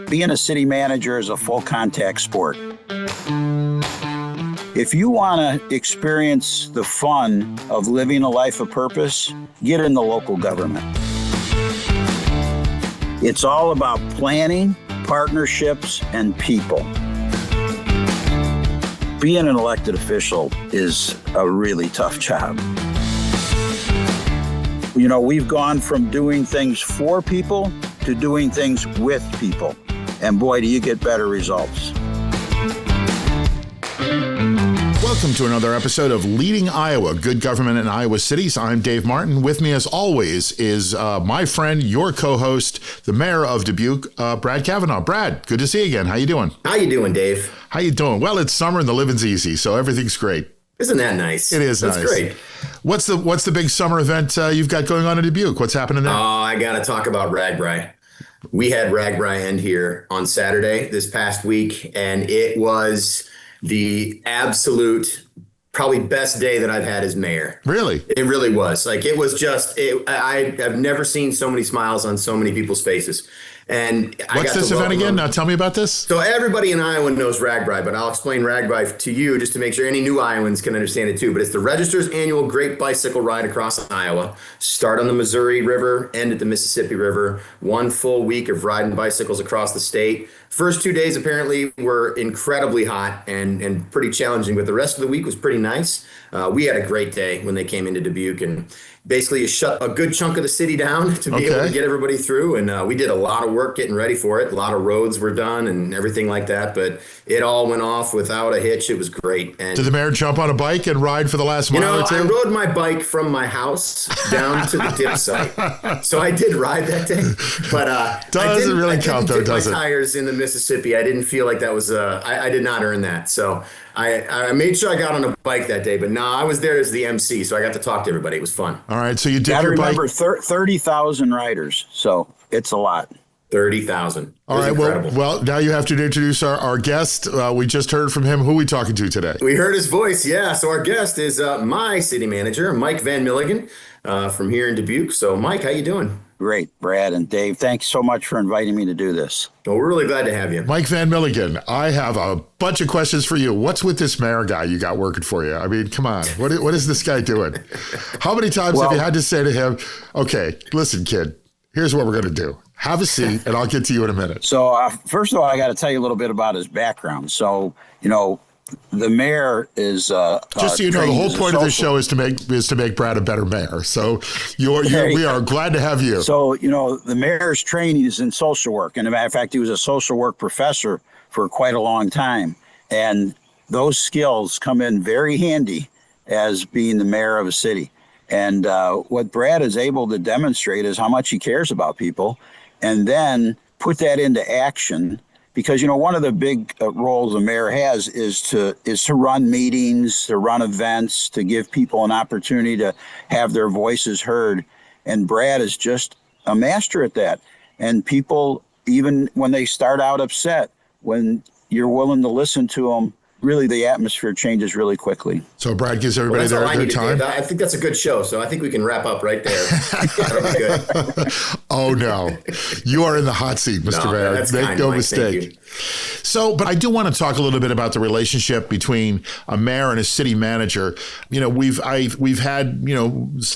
Being a city manager is a full contact sport. If you want to experience the fun of living a life of purpose, get in the local government. It's all about planning, partnerships, and people. Being an elected official is a really tough job. You know, we've gone from doing things for people to doing things with people. And boy, do you get better results. Welcome to another episode of Leading Iowa, Good Government in Iowa Cities. I'm Dave Martin. With me, as always, is my friend, your co-host, the mayor of Dubuque, Brad Cavanagh. Brad, good to see you again. How you doing? How you doing, Dave? How you doing? Well, it's summer and the living's easy, so everything's great. Isn't that nice? It is. That's nice. Great. What's the big summer event you've got going on in Dubuque? What's happening there? Oh, I got to talk about Ragbri. We had Ragbri end here on Saturday this past week, and it was the absolute probably best day that I've had as mayor. Really? It really was. Like, it was just, I've never seen so many smiles on so many people's faces. And what's this event again? Now tell me about this. So everybody in Iowa knows Ragbri, but I'll explain Ragbri to you just to make sure any new Iowans can understand it too. But it's the Register's annual Great Bicycle Ride across Iowa. Start on the Missouri River, end at the Mississippi River. 1 full week of riding bicycles across the state. First 2 days apparently were incredibly hot and pretty challenging, but the rest of the week was pretty nice. We had a great day when they came into Dubuque, and basically shut a good chunk of the city down to be able to get everybody through. And we did a lot of work getting ready for it. A lot of roads were done and everything like that, but it all went off without a hitch. It was great. And did the mayor jump on a bike and ride for the last mile or two? I rode my bike from my house down to the dip site. So I did ride that day, but doesn't really count though, does it? My tires in the Mississippi. I didn't feel like that was I did not earn that. So I made sure I got on a bike that day, but no, I was there as the MC, so I got to talk to everybody. It was fun. All right, so you did your bike. Remember, 30,000 riders, so it's a lot. 30,000. All right, well, now you have to introduce our guest. We just heard from him. Who are we talking to today? We heard his voice, yeah. So our guest is my city manager, Mike Van Milligen, from here in Dubuque. So, Mike, how you doing? Great, Brad and Dave. Thanks so much for inviting me to do this. Well, we're really glad to have you. Mike Van Milligen, I have a bunch of questions for you. What's with this mayor guy you got working for you? I mean, come on. What is this guy doing? How many times have you had to say to him, okay, listen, kid, here's what we're going to do. Have a seat, and I'll get to you in a minute. So, first of all, I got to tell you a little bit about his background. So, the mayor is just so you know, the whole point of this show is to make Brad a better mayor. So we are glad to have you. So the mayor's training is in social work, and as a matter of fact, he was a social work professor for quite a long time, and those skills come in very handy as being the mayor of a city. And what Brad is able to demonstrate is how much he cares about people, and then put that into action. Because, one of the big roles the mayor has is to run meetings, to run events, to give people an opportunity to have their voices heard. And Brad is just a master at that. And people, even when they start out upset, when you're willing to listen to them, really the atmosphere changes really quickly. So Brad gives everybody their time. I think that's a good show, so I think we can wrap up right there. That'll be good. Oh, no. You are in the hot seat, Mr. Mayor. Make no mistake. So, but I do want to talk a little bit about the relationship between a mayor and a city manager. We've had,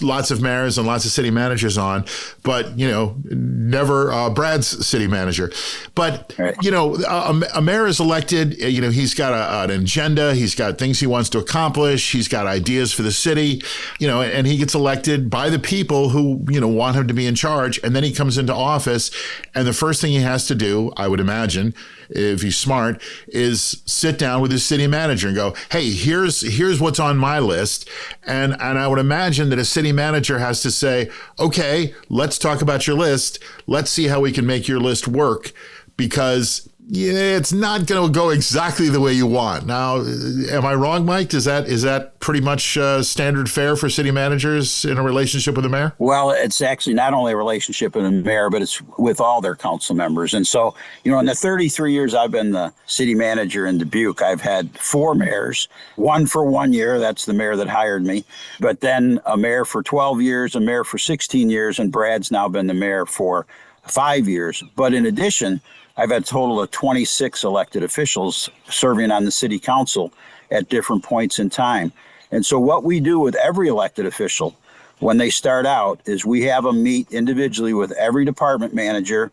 lots of mayors and lots of city managers on, but, never Brad's city manager. But, right. A mayor is elected, he's got an agenda, he's got things he wants to accomplish, he's got ideas for the city, and he gets elected by the people who, want him to be in charge. And then he comes into office, and the first thing he has to do, I would imagine, if he's smart, is sit down with his city manager and go, hey, here's what's on my list. And I would imagine that a city manager has to say, okay, let's talk about your list. Let's see how we can make your list work, because it's not going to go exactly the way you want. Now, am I wrong, Mike? Is that pretty much standard fare for city managers in a relationship with the mayor? Well, it's actually not only a relationship with the mayor, but it's with all their council members. And so, in the 33 years I've been the city manager in Dubuque, I've had 4 mayors, one for 1 year. That's the mayor that hired me. But then a mayor for 12 years, a mayor for 16 years, and Brad's now been the mayor for 5 years. But in addition, I've had a total of 26 elected officials serving on the city council at different points in time. And so what we do with every elected official when they start out is we have them meet individually with every department manager,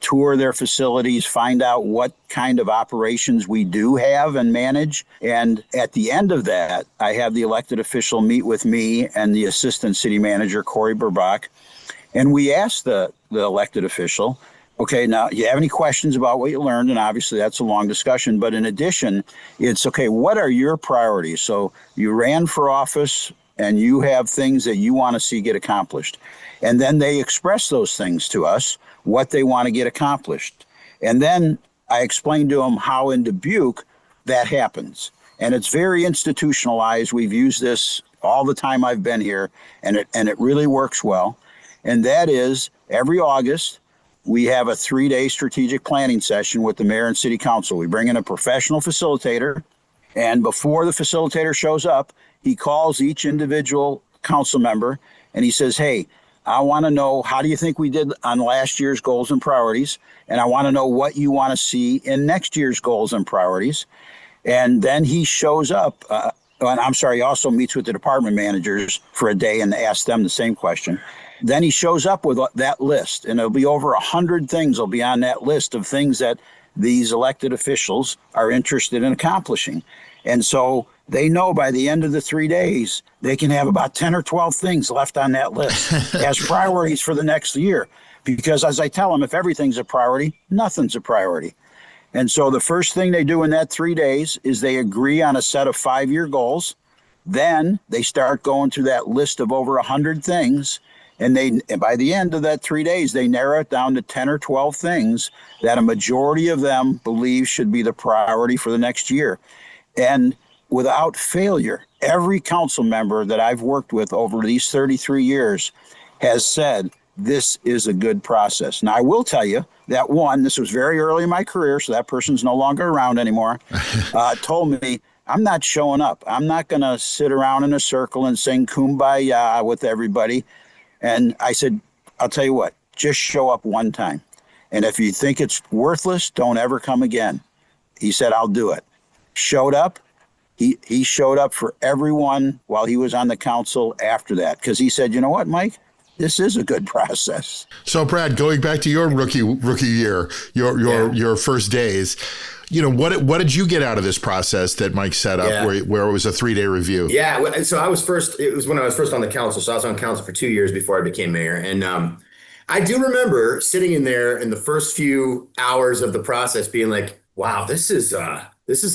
tour their facilities, find out what kind of operations we do have and manage. And at the end of that, I have the elected official meet with me and the assistant city manager, Corey Burbach. And we ask the elected official, okay, now you have any questions about what you learned? And obviously that's a long discussion. But in addition, it's okay, what are your priorities? So you ran for office and you have things that you want to see get accomplished. And then they express those things to us, what they want to get accomplished. And then I explain to them how in Dubuque that happens. And it's very institutionalized. We've used this all the time I've been here, and it really works well. And that is every August, we have a 3-day strategic planning session with the mayor and city council. We bring in a professional facilitator, and before the facilitator shows up, he calls each individual council member and he says, hey, I want to know, how do you think we did on last year's goals and priorities? And I want to know what you want to see in next year's goals and priorities. And then he shows up. He also meets with the department managers for a day and asks them the same question. Then he shows up with that list, and it'll be over 100 things will be on that list of things that these elected officials are interested in accomplishing. And so they know by the end of the 3 days, they can have about 10 or 12 things left on that list as priorities for the next year. Because as I tell them, if everything's a priority, nothing's a priority. And so the first thing they do in that 3 days is they agree on a set of 5-year goals. Then they start going through that list of over 100 things. And by the end of that 3 days, they narrow it down to 10 or 12 things that a majority of them believe should be the priority for the next year. And without failure, every council member that I've worked with over these 33 years has said, this is a good process. Now, I will tell you that this was very early in my career, so that person's no longer around anymore, told me, I'm not showing up. I'm not going to sit around in a circle and sing Kumbaya with everybody. And I said, I'll tell you what, just show up one time. And if you think it's worthless, don't ever come again. He said, I'll do it. Showed up. He showed up for everyone while he was on the council after that, because he said, you know what, Mike, this is a good process. So, Brad, going back to your rookie year, your first days, what did you get out of this process that Mike set up where it was a 3-day review? Yeah. So it was when I was first on the council. So I was on council for 2 years before I became mayor. And I do remember sitting in there in the first few hours of the process being like, wow, this is a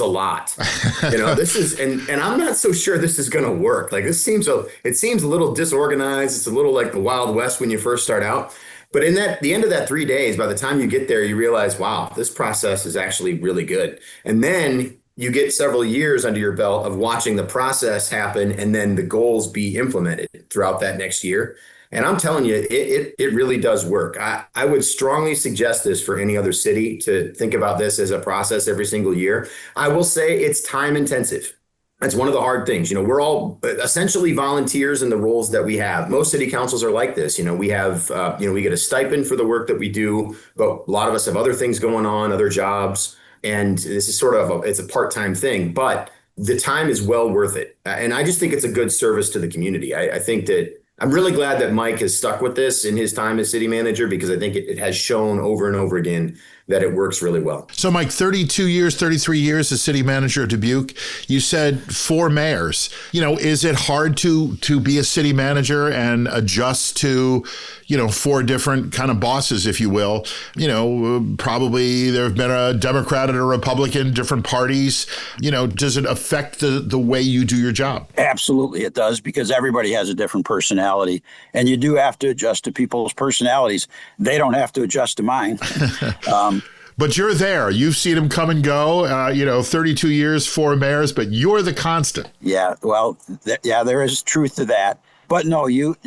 lot, this is, and I'm not so sure this is going to work. Like it seems a little disorganized. It's a little like the Wild West when you first start out. But the end of that 3 days, by the time you get there, you realize, wow, this process is actually really good. And then you get several years under your belt of watching the process happen and then the goals be implemented throughout that next year. And I'm telling you, it really does work. I would strongly suggest this for any other city to think about this as a process every single year. I will say it's time intensive. That's one of the hard things. We're all essentially volunteers in the roles that we have. Most city councils are like this. We have, we get a stipend for the work that we do, but a lot of us have other things going on, other jobs. And this is sort of it's a part-time thing, but the time is well worth it. And I just think it's a good service to the community. I think that I'm really glad that Mike has stuck with this in his time as city manager, because I think it has shown over and over again that it works really well. So, Mike, 33 years as city manager of Dubuque. You said 4 mayors. Is it hard to be a city manager and adjust to, 4 different kind of bosses, if you will? Probably there have been a Democrat and a Republican, different parties. Does it affect the way you do your job? Absolutely, it does, because everybody has a different personality, and you do have to adjust to people's personalities. They don't have to adjust to mine. But you're there. You've seen them come and go, 32 years, 4 mayors, but you're the constant. Yeah, well, there is truth to that. But no, you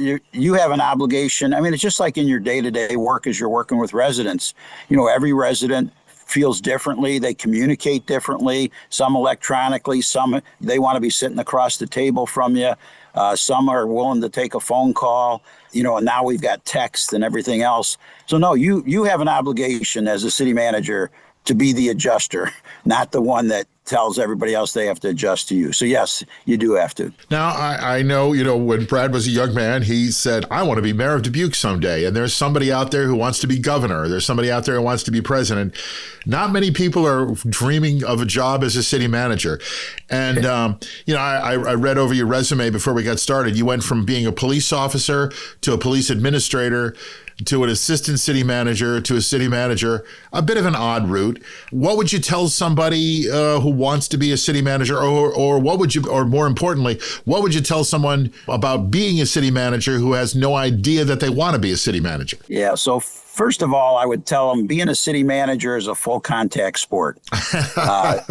have an obligation. I mean, it's just like in your day-to-day work as you're working with residents. Every resident feels differently. They communicate differently, some electronically, some they want to be sitting across the table from you. Some are willing to take a phone call, and now we've got text and everything else. So no, you have an obligation as a city manager to be the adjuster, not the one that tells everybody else they have to adjust to you. So yes, you do have to. Now, I know, when Brad was a young man, he said, I want to be mayor of Dubuque someday. And there's somebody out there who wants to be governor. There's somebody out there who wants to be president. Not many people are dreaming of a job as a city manager. And, I read over your resume before we got started. You went from being a police officer to a police administrator to an assistant city manager to a city manager, a bit of an odd route. What would you tell somebody who wants to be a city manager, or what would you, or more importantly, what would you tell someone about being a city manager who has no idea that they want to be a city manager? Yeah. So first of all, I would tell them being a city manager is a full contact sport. I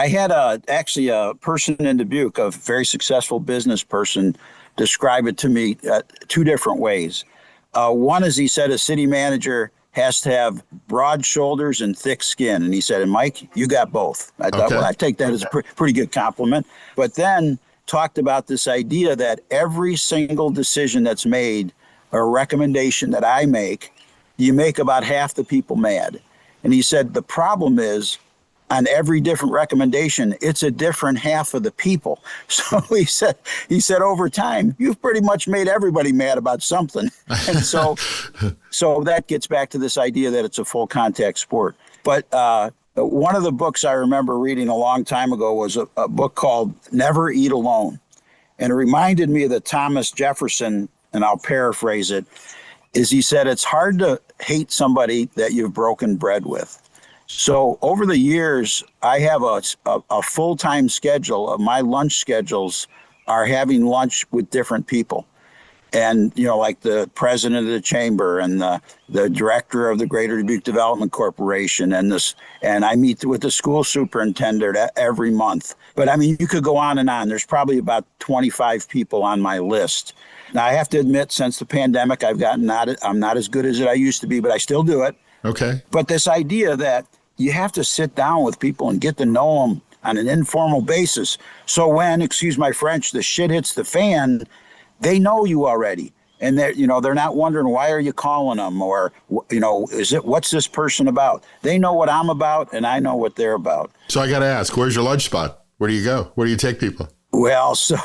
had actually a person in Dubuque, a very successful business person, describe it to me two different ways. One is, he said, a city manager has to have broad shoulders and thick skin. And he said, and Mike, you got both. I thought, well, I take that as a pretty good compliment. But then talked about this idea that every single decision that's made or recommendation that I make, you make about half the people mad. And he said, the problem is, on every different recommendation, it's a different half of the people. So he said, over time, you've pretty much made everybody mad about something. And so that gets back to this idea that it's a full contact sport. But one of the books I remember reading a long time ago was a book called Never Eat Alone. And it reminded me of the Thomas Jefferson, and I'll paraphrase it, is he said, it's hard to hate somebody that you've broken bread with. So over the years, I have a full-time schedule of my lunch schedules are having lunch with different people. And, like the president of the chamber and the director of the Greater Dubuque Development Corporation and I meet with the school superintendent every month. But you could go on and on. There's probably about 25 people on my list. Now, I have to admit, since the pandemic, I'm not as good as I used to be, but I still do it. Okay. But this idea that you have to sit down with people and get to know them on an informal basis. So when, excuse my French, the shit hits the fan, they know you already. And they're not wondering, why are you calling them? Or, what's this person about? They know what I'm about and I know what they're about. So I got to ask, where's your lunch spot? Where do you go? Where do you take people? Well, so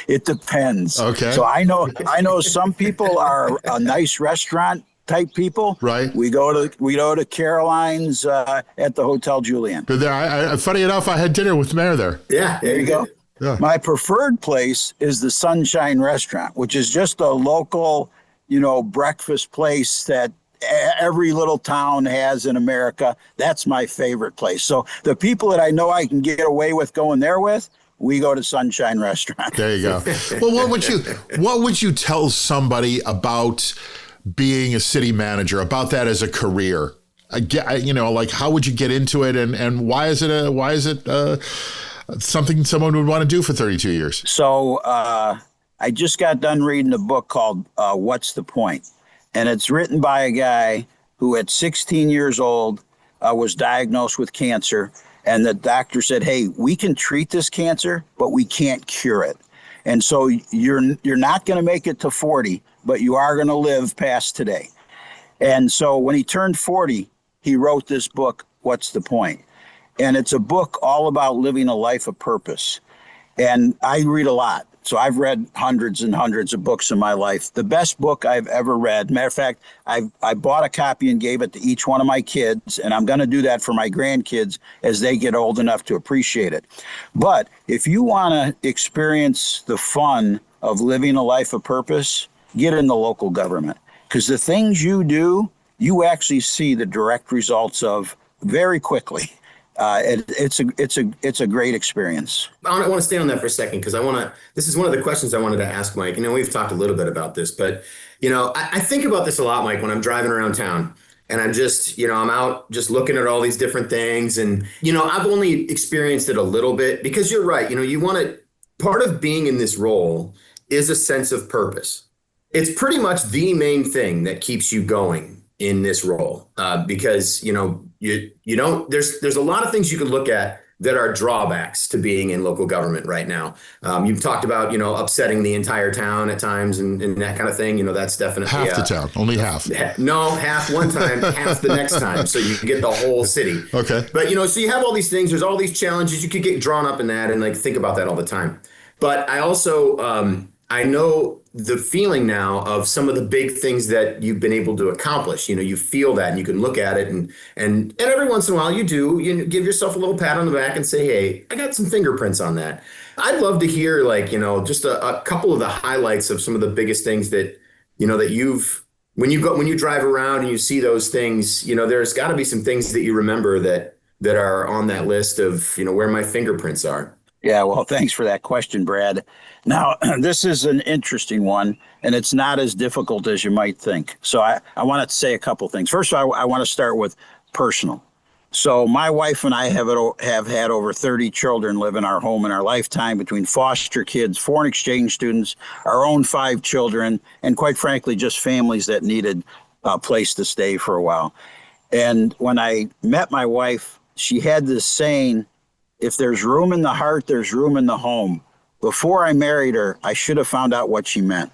it depends. Okay. So I know some people are a nice restaurant type people. Right. We go to Caroline's at the Hotel Julian. But funny enough, I had dinner with the mayor there. Yeah, there you go. Yeah. My preferred place is the Sunshine Restaurant, which is just a local, breakfast place that every little town has in America. That's my favorite place. So the people that I know I can get away with going there with, we go to Sunshine Restaurant. There you go. Well, what would you tell somebody about being a city manager, about that as a career? How would you get into it, and why is it something someone would want to do for 32 years? So I just got done reading a book called What's the Point? And it's written by a guy who at 16 years old was diagnosed with cancer. And the doctor said, hey, we can treat this cancer, but we can't cure it. And so you're not going to make it to 40, but you are going to live past today. And so when he turned 40, he wrote this book, What's the Point? And it's a book all about living a life of purpose. And I read a lot. So I've read hundreds and hundreds of books in my life. The best book I've ever read, matter of fact, I bought a copy and gave it to each one of my kids, and I'm going to do that for my grandkids as they get old enough to appreciate it. But if you want to experience the fun of living a life of purpose, get in the local government. Because the things you do, you actually see the direct results of very quickly. It's a great experience. I want to stay on that for a second because this is one of the questions I wanted to ask Mike. We've talked a little bit about this, but, I think about this a lot, Mike, when I'm driving around town and I'm just, I'm out just looking at all these different things. And, I've only experienced it a little bit because you're right. Part of being in this role is a sense of purpose. It's pretty much the main thing that keeps you going in this role because, you don't, there's a lot of things you can look at that are drawbacks to being in local government right now. You've talked about, upsetting the entire town at times and that kind of thing. That's definitely half the town, only half. No, half one time, half the next time. So you get the whole city. Okay. But, so you have all these things, there's all these challenges. You could get drawn up in that and like think about that all the time. But I also, I know the feeling now of some of the big things that you've been able to accomplish. You feel that and you can look at it and every once in a while you give yourself a little pat on the back and say, hey, I got some fingerprints on that. I'd love to hear just a couple of the highlights of some of the biggest things that, that you've, when you drive around and you see those things, there's got to be some things that you remember that are on that list of, where my fingerprints are. Yeah, well, thanks for that question, Brad. Now, this is an interesting one, and it's not as difficult as you might think. So I want to say a couple things. First of all, I want to start with personal. So my wife and I have had over 30 children live in our home in our lifetime, between foster kids, foreign exchange students, our own 5 children, and quite frankly, just families that needed a place to stay for a while. And when I met my wife, she had this saying, if there's room in the heart, there's room in the home. Before I married her, I should have found out what she meant.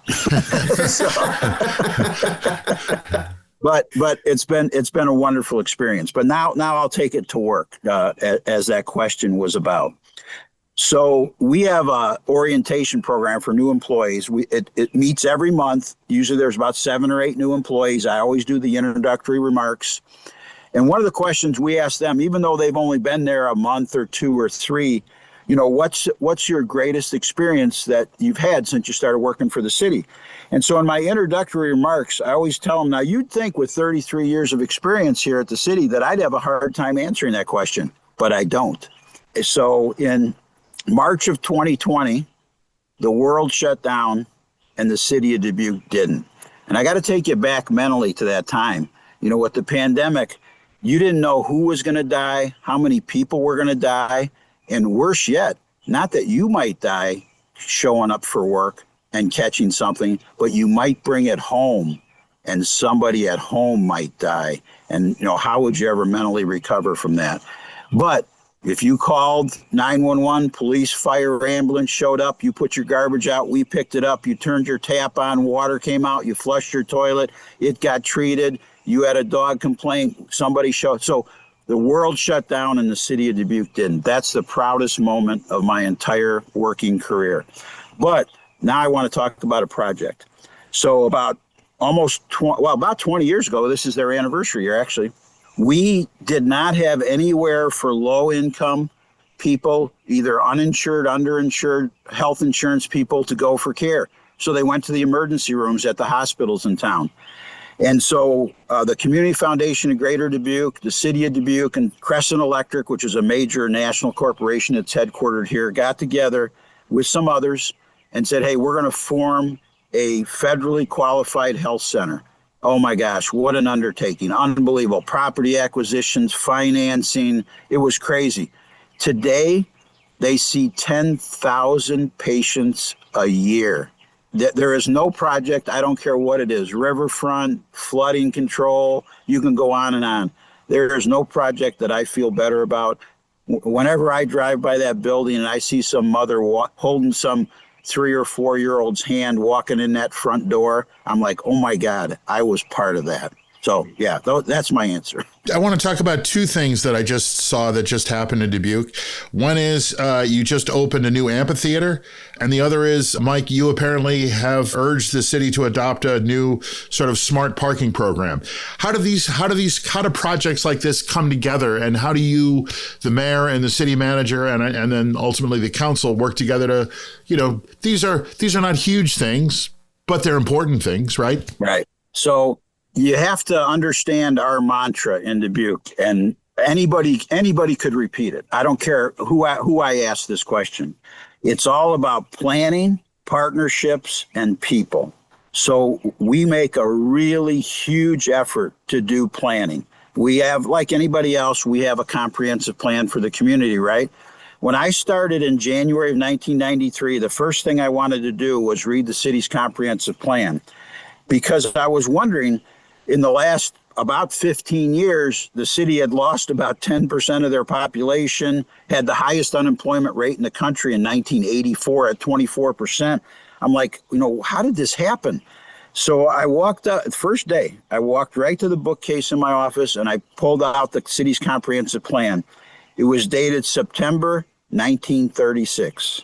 But it's been a wonderful experience. But now I'll take it to work, as that question was about. So we have a orientation program for new employees. It meets every month. Usually there's about 7 or 8 new employees. I always do the introductory remarks. And one of the questions we ask them, even though they've only been there a month or 2 or 3, what's your greatest experience that you've had since you started working for the city? And so in my introductory remarks, I always tell them, now you'd think with 33 years of experience here at the city that I'd have a hard time answering that question, but I don't. So in March of 2020, the world shut down and the city of Dubuque didn't. And I got to take you back mentally to that time. With the pandemic, you didn't know who was going to die, how many people were going to die, and worse yet, not that you might die showing up for work and catching something, but you might bring it home and somebody at home might die. And, how would you ever mentally recover from that? But if you called 911, police, fire, ambulance showed up, you put your garbage out, we picked it up, you turned your tap on, water came out, you flushed your toilet, it got treated. You had a dog complaint, somebody showed. So the world shut down and the city of Dubuque didn't. That's the proudest moment of my entire working career. But now I want to talk about a project. So about 20 years ago, this is their anniversary year actually, we did not have anywhere for low income people, either uninsured, underinsured, health insurance people to go for care. So they went to the emergency rooms at the hospitals in town. And so the Community Foundation of Greater Dubuque, the City of Dubuque, and Crescent Electric, which is a major national corporation that's headquartered here, got together with some others and said, hey, we're going to form a federally qualified health center. Oh my gosh, what an undertaking. Unbelievable. Property acquisitions, financing. It was crazy. Today, they see 10,000 patients a year. There is no project, I don't care what it is, riverfront, flooding control, you can go on and on. There is no project that I feel better about. Whenever I drive by that building and I see some mother holding some 3 or 4-year-old's hand walking in that front door, I'm like, oh my God, I was part of that. So yeah, that's my answer. I want to talk about 2 things that I just saw that just happened in Dubuque. One is you just opened a new amphitheater, and the other is, Mike, you apparently have urged the city to adopt a new sort of smart parking program. How do projects like this come together, and how do you, the mayor and the city manager, and then ultimately the council work together to, these are not huge things, but they're important things, right? Right. So you have to understand our mantra in Dubuque, and anybody could repeat it. I don't care who I ask this question. It's all about planning, partnerships, and people. So we make a really huge effort to do planning. We have, like anybody else, we have a comprehensive plan for the community, right? When I started in January of 1993, the first thing I wanted to do was read the city's comprehensive plan, because I was wondering, in the last about 15 years, the city had lost about 10% of their population, had the highest unemployment rate in the country in 1984 at 24%. I'm like, how did this happen? So I walked out the first day. I walked right to the bookcase in my office and I pulled out the city's comprehensive plan. It was dated September 1936.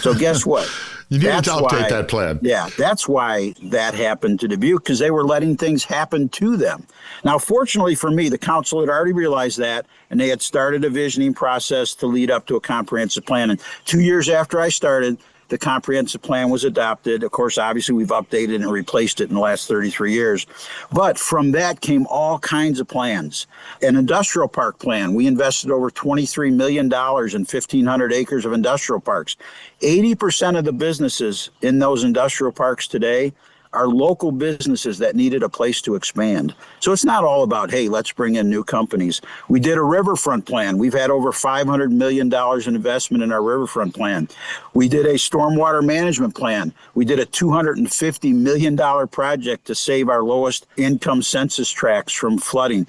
So guess what? You needed to update that plan. Yeah, that's why that happened to Dubuque, because they were letting things happen to them. Now, fortunately for me, the council had already realized that, and they had started a visioning process to lead up to a comprehensive plan. And 2 years after I started, the comprehensive plan was adopted. Of course, obviously, we've updated and replaced it in the last 33 years. But from that came all kinds of plans. An industrial park plan. We invested over $23 million in 1,500 acres of industrial parks. 80% of the businesses in those industrial parks today are local businesses that needed a place to expand. So it's not all about, hey, let's bring in new companies. We did a riverfront plan. We've had over $500 million in investment in our riverfront plan. We did a stormwater management plan. We did a $250 million project to save our lowest income census tracts from flooding.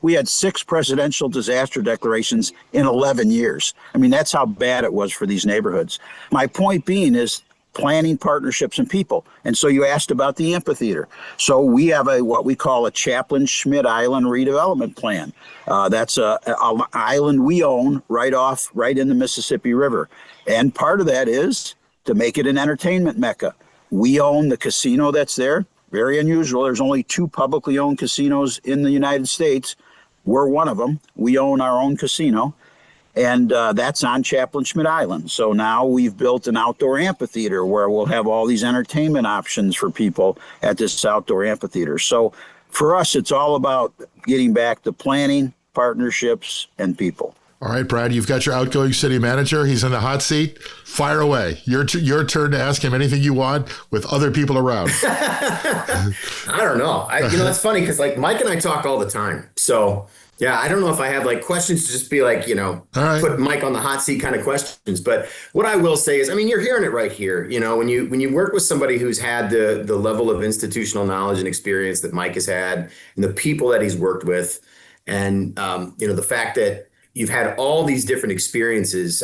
We had 6 presidential disaster declarations in 11 years. I mean, that's how bad it was for these neighborhoods. My point being is planning, partnerships, and people. And so you asked about the amphitheater. So we have what we call a Chaplain-Schmidt Island redevelopment plan. That's a island we own right in the Mississippi River. And part of that is to make it an entertainment mecca. We own the casino that's there. Very unusual. There's only 2 publicly owned casinos in the United States. We're one of them. We own our own casino. And that's on Chaplain-Schmidt Island. So now we've built an outdoor amphitheater where we'll have all these entertainment options for people at this outdoor amphitheater. So for us, it's all about getting back to planning, partnerships, and people. All right, Brad, you've got your outgoing city manager. He's in the hot seat. Fire away. Your turn to ask him anything you want with other people around. I don't know. That's funny because Mike and I talk all the time. So yeah, I don't know if I have questions to just be right, put Mike on the hot seat kind of questions. But what I will say is, you're hearing it right here. When you work with somebody who's had the level of institutional knowledge and experience that Mike has had, and the people that he's worked with, and the fact that you've had all these different experiences,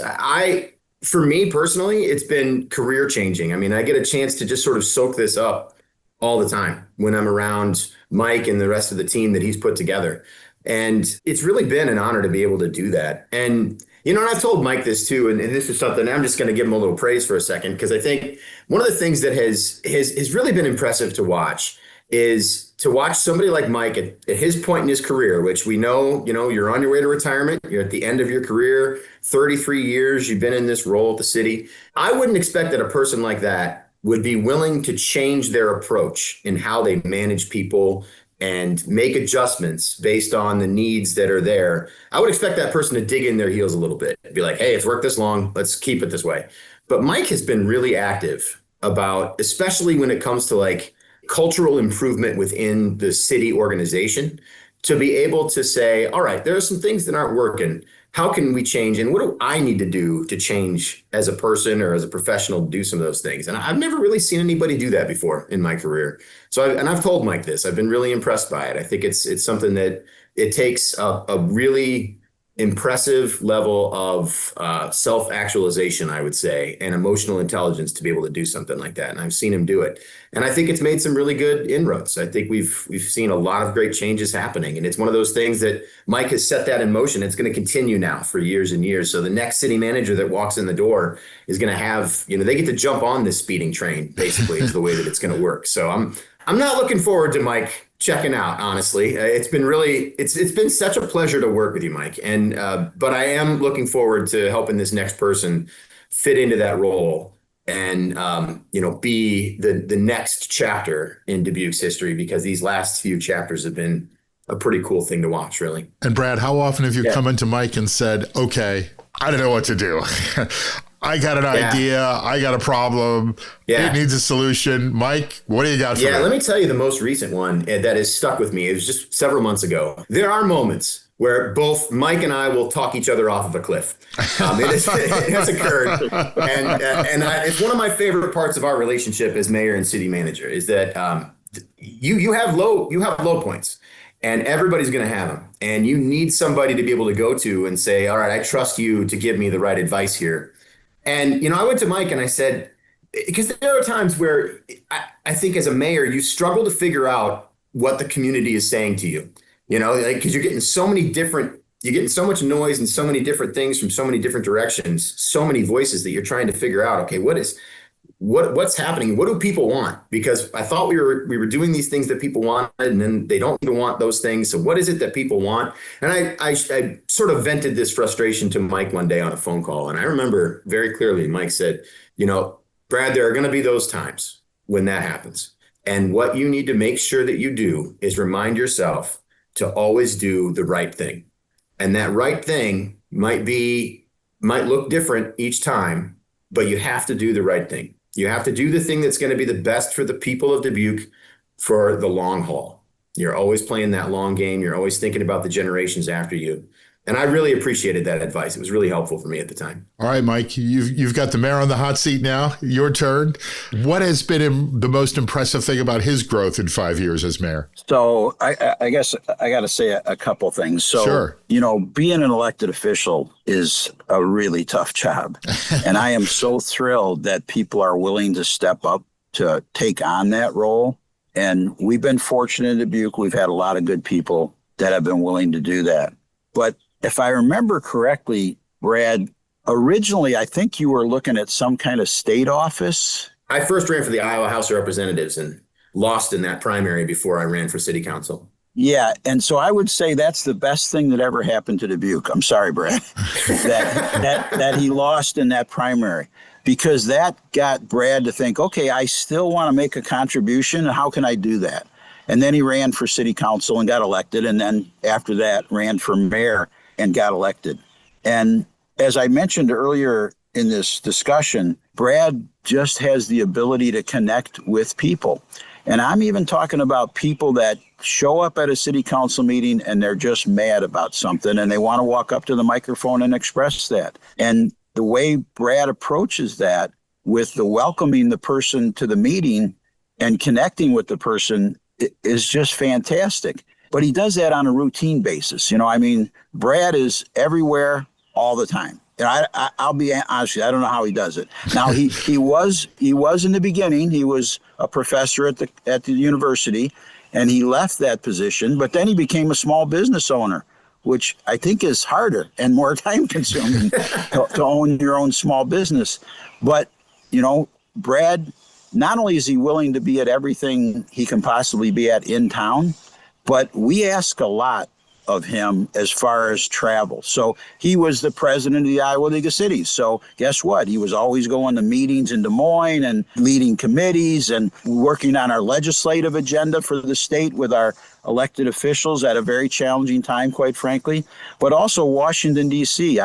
for me personally, it's been career changing. I get a chance to just sort of soak this up all the time when I'm around Mike and the rest of the team that he's put together. And it's really been an honor to be able to do that. And, and I've told Mike this too, and this is something I'm just going to give him a little praise for a second, because I think one of the things that has really been impressive to watch is to watch somebody like Mike at his point in his career, which we know, you're on your way to retirement. You're at the end of your career, 33 years, you've been in this role at the city. I wouldn't expect that a person like that would be willing to change their approach in how they manage people and make adjustments based on the needs that are there. I would expect that person to dig in their heels a little bit, be like, hey, it's worked this long, let's keep it this way. But Mike has been really active about, especially when it comes to cultural improvement within the city organization, to be able to say, all right, there are some things that aren't working. How can we change? And what do I need to do to change as a person or as a professional to do some of those things? And I've never really seen anybody do that before in my career. So I've told Mike this. I've been really impressed by it. I think it's something that it takes a really impressive level of self-actualization, I would say, and emotional intelligence to be able to do something like that. And I've seen him do it. And I think it's made some really good inroads. I think we've seen a lot of great changes happening. And it's one of those things that Mike has set that in motion. It's going to continue now for years and years. So the next city manager that walks in the door is going to have, they get to jump on this speeding train, basically, is the way that it's going to work. So I'm not looking forward to Mike checking out, honestly. It's been such a pleasure to work with you, Mike. And but I am looking forward to helping this next person fit into that role and be the next chapter in Dubuque's history, because these last few chapters have been a pretty cool thing to watch, really. And Brad, how often have you come into Mike and said, okay, I don't know what to do. I got an idea. I got a problem. It needs a solution. Mike, what do you got for me? Let me tell you the most recent one that has stuck with me. It was just several months ago. There are moments where both Mike and I will talk each other off of a cliff. It has occurred. And it's one of my favorite parts of our relationship as mayor and city manager is that you have low points. And everybody's going to have them. And you need somebody to be able to go to and say, all right, I trust you to give me the right advice here. And, I went to Mike and I said, because there are times where I think as a mayor, you struggle to figure out what the community is saying to you, because you're getting so much noise and so many different things from so many different directions, so many voices that you're trying to figure out, okay, what's happening? What do people want? Because I thought we were doing these things that people wanted, and then they don't even want those things. So what is it that people want? And I sort of vented this frustration to Mike one day on a phone call. And I remember very clearly, Mike said, Brad, there are going to be those times when that happens. And what you need to make sure that you do is remind yourself to always do the right thing. And that right thing might look different each time, but you have to do the right thing. You have to do the thing that's going to be the best for the people of Dubuque for the long haul. You're always playing that long game. You're always thinking about the generations after you. And I really appreciated that advice. It was really helpful for me at the time. All right, Mike, you've got the mayor on the hot seat now. Your turn. What has been the most impressive thing about his growth in 5 years as mayor? So I guess I got to say a couple things. So, sure. Being an elected official is a really tough job. And I am so thrilled that people are willing to step up to take on that role. And we've been fortunate in Dubuque. We've had a lot of good people that have been willing to do that. But if I remember correctly, Brad, originally, I think you were looking at some kind of state office. I first ran for the Iowa House of Representatives and lost in that primary before I ran for city council. Yeah. And so I would say that's the best thing that ever happened to Dubuque. I'm sorry, Brad, that he lost in that primary, because that got Brad to think, okay, I still want to make a contribution. How can I do that? And then he ran for city council and got elected. And then after that, ran for mayor and got elected. And as I mentioned earlier in this discussion, Brad just has the ability to connect with people. And I'm even talking about people that show up at a city council meeting and they're just mad about something and they want to walk up to the microphone and express that. And the way Brad approaches that with the welcoming the person to the meeting and connecting with the person is just fantastic. But he does that on a routine basis. Brad is everywhere all the time. And I'll be honest, I don't know how he does it. Now he was in the beginning. He was a professor at the university, and he left that position. But then he became a small business owner, which I think is harder and more time consuming to own your own small business. But Brad, not only is he willing to be at everything he can possibly be at in town, but we ask a lot of him as far as travel. So he was the president of the Iowa League of Cities. So guess what? He was always going to meetings in Des Moines and leading committees and working on our legislative agenda for the state with our elected officials at a very challenging time, quite frankly, but also Washington, D.C.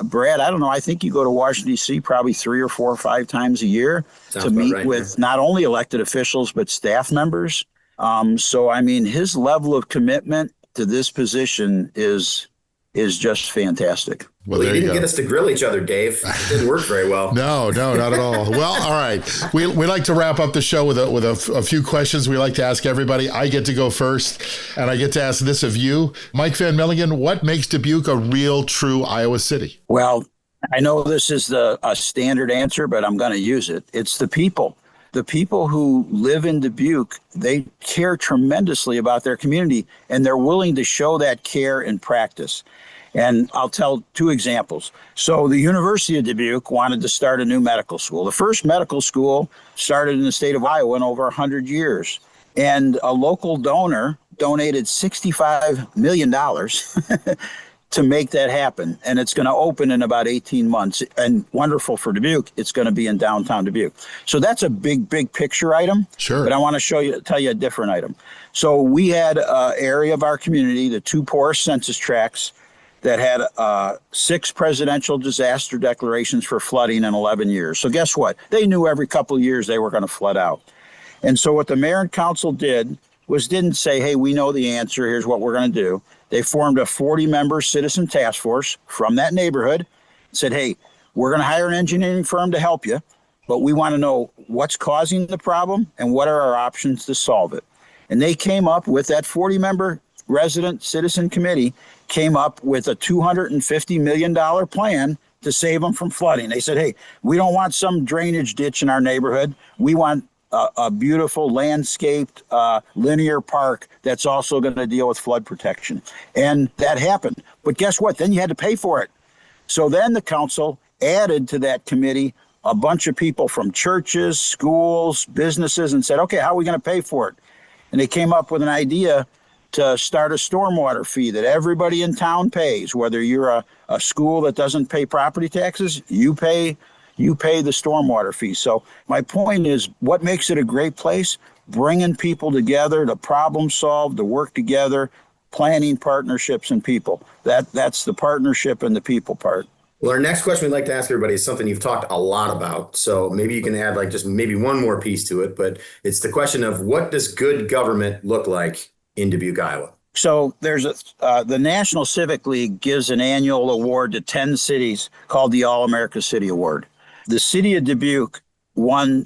Brad, I don't know. I think you go to Washington, D.C. probably 3 or 4 or 5 times a year to meet with not only elected officials, but staff members. His level of commitment to this position is just fantastic. Well, you didn't get us to grill each other, Dave. It didn't work very well. No, not at all. Well, all right. We like to wrap up the show with a few questions we like to ask everybody. I get to go first, and I get to ask this of you. Mike Van Milligen, what makes Dubuque a real, true Iowa city? Well, I know this is a standard answer, but I'm going to use it. It's the people. The people who live in Dubuque, they care tremendously about their community, and they're willing to show that care in practice. And I'll tell 2 examples. So the University of Dubuque wanted to start a new medical school. The first medical school started in the state of Iowa in over 100 years. And a local donor donated $65 million to make that happen. And it's going to open in about 18 months. And wonderful for Dubuque, it's going to be in downtown Dubuque. So that's a big picture item. Sure. But I want to tell you a different item. So we had an area of our community, the 2 poorest census tracts, that had 6 presidential disaster declarations for flooding in 11 years. So guess what? They knew every couple of years they were going to flood out. And so what the mayor and council didn't say, hey, we know the answer, here's what we're going to do. They formed a 40-member citizen task force from that neighborhood, said, hey, we're going to hire an engineering firm to help you, but we want to know what's causing the problem and what are our options to solve it. And they came up with that 40-member resident citizen committee came up with a $250 million plan to save them from flooding. They said, hey, we don't want some drainage ditch in our neighborhood. We want a beautiful landscaped linear park that's also going to deal with flood protection. And that happened. But guess what? Then you had to pay for it. So then the council added to that committee a bunch of people from churches, schools, businesses, and said, okay, how are we going to pay for it? And they came up with an idea to start a stormwater fee that everybody in town pays. Whether you're a school that doesn't pay property taxes, you pay the stormwater fee. So my point is, what makes it a great place? Bringing people together to problem solve, to work together, planning partnerships and people. That's the partnership and the people part. Well, our next question we'd like to ask everybody is something you've talked a lot about. So maybe you can add like just maybe one more piece to it, but it's the question of what does good government look like in Dubuque, Iowa? So there's the National Civic League gives an annual award to 10 cities called the All-America City Award. The city of Dubuque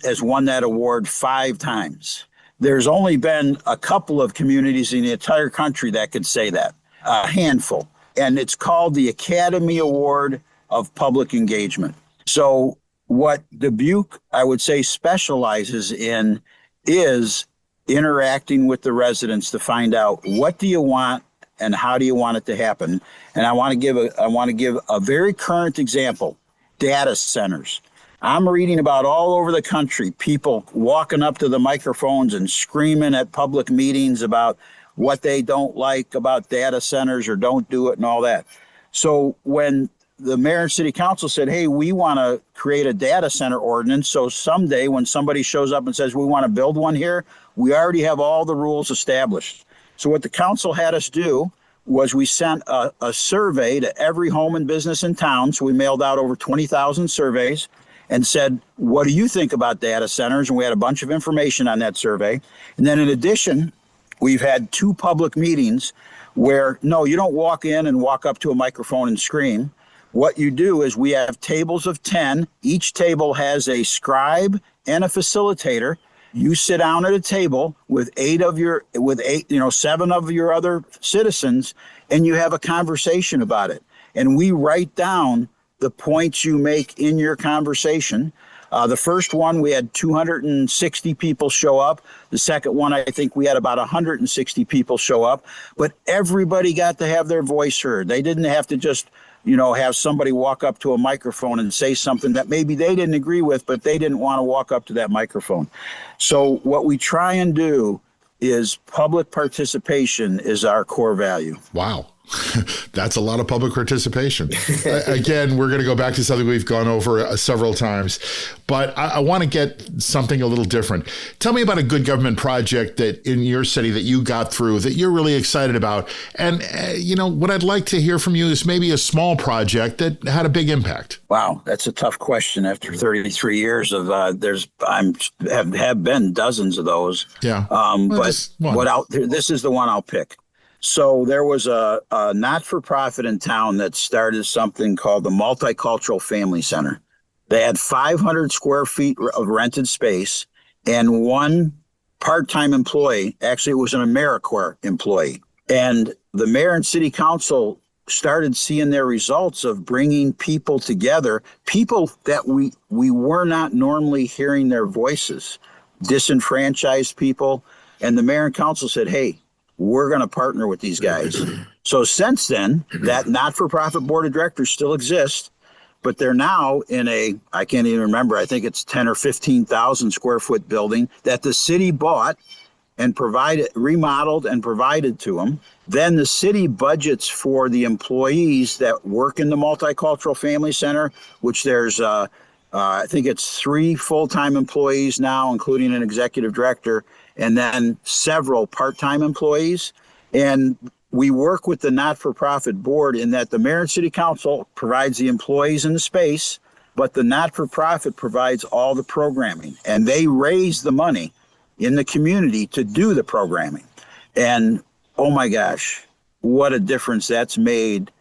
has won that award 5 times. There's only been a couple of communities in the entire country that could say that, a handful. And it's called the Academy Award of Public Engagement. So what Dubuque, I would say, specializes in is interacting with the residents to find out what do you want and how do you want it to happen. And I want to give a very current example, data centers. I'm reading about all over the country, people walking up to the microphones and screaming at public meetings about what they don't like about data centers or don't do it and all that. So when the mayor and city council said, hey, we want to create a data center ordinance, so someday when somebody shows up and says we want to build one here, we already have all the rules established. So what the council had us do was we sent a survey to every home and business in town. So we mailed out over 20,000 surveys and said, what do you think about data centers? And we had a bunch of information on that survey. And then in addition, we've had 2 public meetings where, no, you don't walk in and walk up to a microphone and scream. What you do is we have tables of 10. Each table has a scribe and a facilitator. You sit down at a table with 7 of your other citizens, and you have a conversation about it. And we write down the points you make in your conversation. The first one, we had 260 people show up. The second one, I think we had about 160 people show up. But everybody got to have their voice heard. They didn't have to just have somebody walk up to a microphone and say something that maybe they didn't agree with, but they didn't want to walk up to that microphone. So what we try and do is public participation is our core value. Wow. That's a lot of public participation. Again, we're going to go back to something we've gone over several times, but I want to get something a little different. Tell me about a good government project that in your city that you got through that you're really excited about. And, what I'd like to hear from you is maybe a small project that had a big impact. Wow, that's a tough question after 33 years of have been dozens of those. Yeah. This is the one I'll pick. So there was a not-for-profit in town that started something called the Multicultural Family Center. They had 500 square feet of rented space and 1 part-time employee. Actually, it was an AmeriCorps employee. And the mayor and city council started seeing their results of bringing people together, people that we were not normally hearing their voices, disenfranchised people. And the mayor and council said, hey, we're going to partner with these guys. So since then, that not-for-profit board of directors still exists, but they're now in I can't even remember, I think it's 10 or 15,000 square foot building that the city bought and remodeled and provided to them. Then the city budgets for the employees that work in the Multicultural Family Center, which there's, I think it's 3 full-time employees now, including an executive director, and then several part-time employees. And we work with the not-for-profit board in that the mayor and city council provides the employees in the space, but the not-for-profit provides all the programming. And they raise the money in the community to do the programming. And oh my gosh, what a difference that's made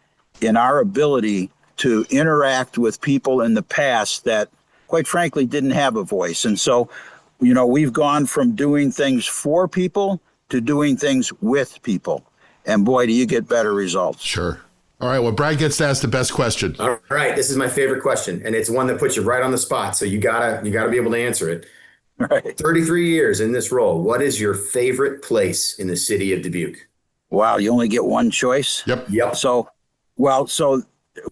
in our ability to interact with people in the past that, quite frankly, didn't have a voice. And so, we've gone from doing things for people to doing things with people. and boy, do you get better results. Sure. All right. Well, Brad gets to ask the best question. All right. This is my favorite question, and it's one that puts you right on the spot. So you gotta be able to answer it. Right. 33 years in this role. What is your favorite place in the city of Dubuque? Wow, you only get one choice? Yep.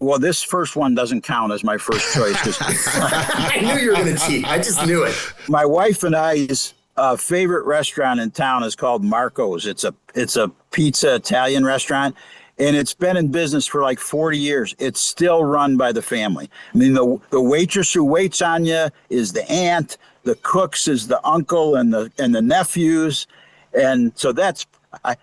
Well, this first one doesn't count as my first choice. I knew you were going to cheat. I just knew it. My wife and I's favorite restaurant in town is called Marco's. It's a pizza Italian restaurant, and it's been in business for like 40 years. It's still run by the family. I mean, the waitress who waits on you is the aunt. The cooks is the uncle and the nephews, and so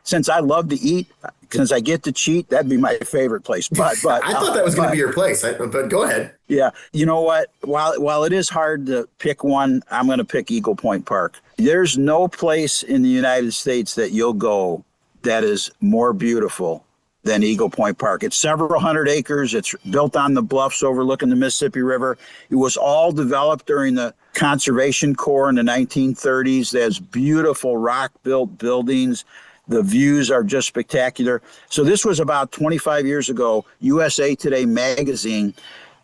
since I love to eat, since I get to cheat, that'd be my favorite place. But I thought that was going to be your place. But go ahead. Yeah, you know what? While it is hard to pick one, I'm going to pick Eagle Point Park. There's no place in the United States that you'll go that is more beautiful than Eagle Point Park. It's several hundred acres. It's built on the bluffs overlooking the Mississippi River. It was all developed during the Conservation Corps in the 1930s. There's beautiful rock-built buildings. The views are just spectacular. So this was about 25 years ago. USA Today magazine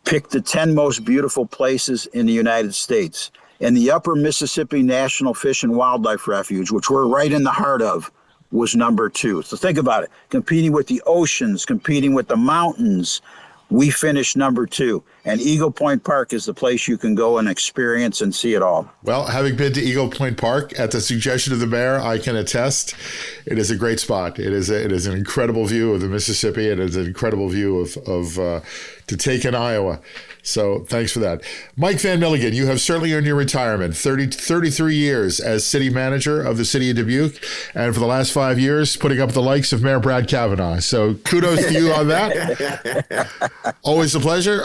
picked the 10 most beautiful places in the United States. And the Upper Mississippi National Fish and Wildlife Refuge, which we're right in the heart of, was number 2. So think about it. Competing with the oceans, competing with the mountains, we finished number 2. And Eagle Point Park is the place you can go and experience and see it all. Well, having been to Eagle Point Park at the suggestion of the mayor, I can attest it is a great spot. It is an incredible view of the Mississippi. It is an incredible view of to take in Iowa. So thanks for that. Mike Van Milligen, you have certainly earned your retirement. 33 years as city manager of the city of Dubuque. And for the last 5 years, putting up the likes of Mayor Brad Cavanagh. So kudos to you on that. Always a pleasure.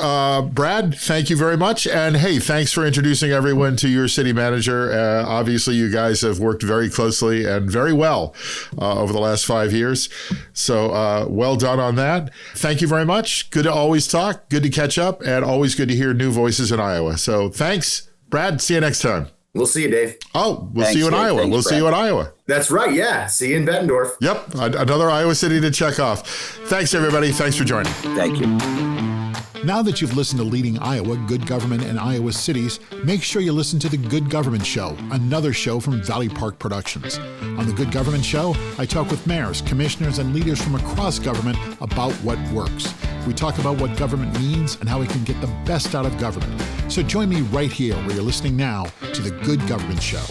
Brad, thank you very much. And hey, thanks for introducing everyone to your city manager. Obviously, you guys have worked very closely and very well over the last 5 years. So well done on that. Thank you very much. Good to always talk. Good to catch up. And always good to hear new voices in Iowa. So thanks, Brad. See you next time. We'll see you, Dave. Oh, see you in Iowa. Thanks, we'll Brad. see you in Iowa. That's right. Yeah. See you in Bettendorf. Yep. Another Iowa city to check off. Thanks, everybody. Thanks for joining. Thank you. Now that you've listened to Leading Iowa, Good Government in Iowa Cities, make sure you listen to The Good Government Show, another show from Valley Park Productions. On The Good Government Show, I talk with mayors, commissioners, and leaders from across government about what works. We talk about what government means and how we can get the best out of government. So join me right here where you're listening now to The Good Government Show.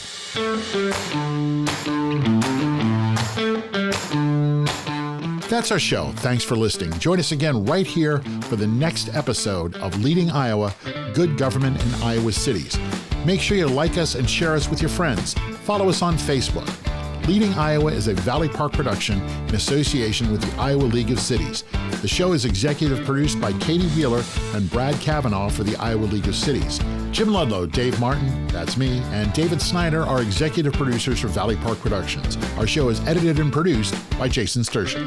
That's our show. Thanks for listening. Join us again right here for the next episode of Leading Iowa, Good Government in Iowa Cities. Make sure you like us and share us with your friends. Follow us on Facebook. Leading Iowa is a Valley Park production in association with the Iowa League of Cities. The show is executive produced by Katie Wheeler and Brad Cavanagh for the Iowa League of Cities. Jim Ludlow, Dave Martin, that's me, and David Snyder are executive producers for Valley Park Productions. Our show is edited and produced by Jason Stershic.